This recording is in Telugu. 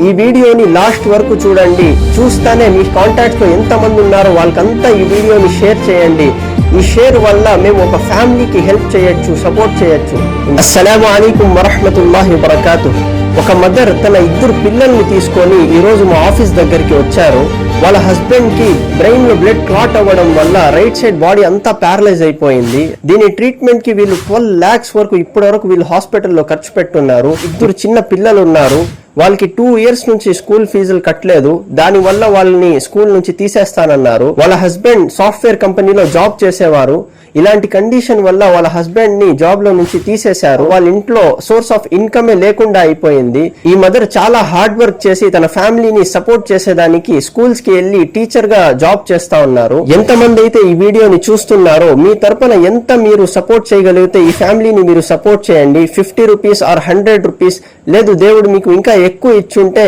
ఈ వీడియోని లాస్ట్ వరకు చూడండి. చూస్తానే మీ కాంటాక్ట్స్ లో ఎంత మంది ఉన్నారో వాళ్ళకంతా ఈ వీడియోని షేర్ చేయండి. ఈ షేర్ వల్ల మేము ఒక ఫ్యామిలీకి హెల్ప్ చేయొచ్చు, సపోర్ట్ చేయొచ్చు. అస్సలాము అలైకుం వరహ్మతుల్లాహి వబరకాతుహ్. ఒక మదర్ తన 2 పిల్లల్ని తీసుకొని ఈ రోజు మా ఆఫీస్ దగ్గరికి వచ్చారు. వాళ్ళ హస్బెండ్ కి బ్రెయిన్ లో బ్లడ్ క్లాట్ అవ్వడం వల్ల రైట్ సైడ్ బాడీ అంతా ప్యారలైజ్ అయిపోయింది. దీని ట్రీట్మెంట్ కి వీళ్ళు 12 lakhs వరకు ఇప్పటి వరకు వీళ్ళు హాస్పిటల్లో ఖర్చు పెట్టున్నారు. 2 చిన్న పిల్లలు ఉన్నారు. వాళ్ళకి 2 years నుంచి స్కూల్ ఫీజులు కట్టలేదు. దాని వల్ల వాళ్ళని స్కూల్ నుంచి తీసేస్తానన్నారు. వాళ్ళ హస్బెండ్ సాఫ్ట్వేర్ కంపెనీలో జాబ్ చేసేవారు. ఇలాంటి కండిషన్ వల్ల వాళ్ళ హస్బెండ్ ని జాబ్ లో నుంచి తీసేశారు. వాళ్ళ ఇంట్లో సోర్స్ ఆఫ్ ఇన్కమే లేకుండా అయిపోయింది. ఈ మదర్ చాలా హార్డ్ వర్క్ చేసి తన ఫ్యామిలీని సపోర్ట్ చేసేదానికి స్కూల్స్ కి వెళ్లి టీచర్ గా జాబ్ చేస్తా ఉన్నారు. ఎంతమంది అయితే ఈ వీడియోని చూస్తున్నారో మీ తరపున ఎంత మీరు సపోర్ట్ చేయగలిగితే ఈ ఫ్యామిలీని మీరు సపోర్ట్ చేయండి. 50 రూపీస్ ఆర్ 100 రూపీస్, లేదు దేవుడు మీకు ఇంకా ఎక్కువ ఇచ్చుంటే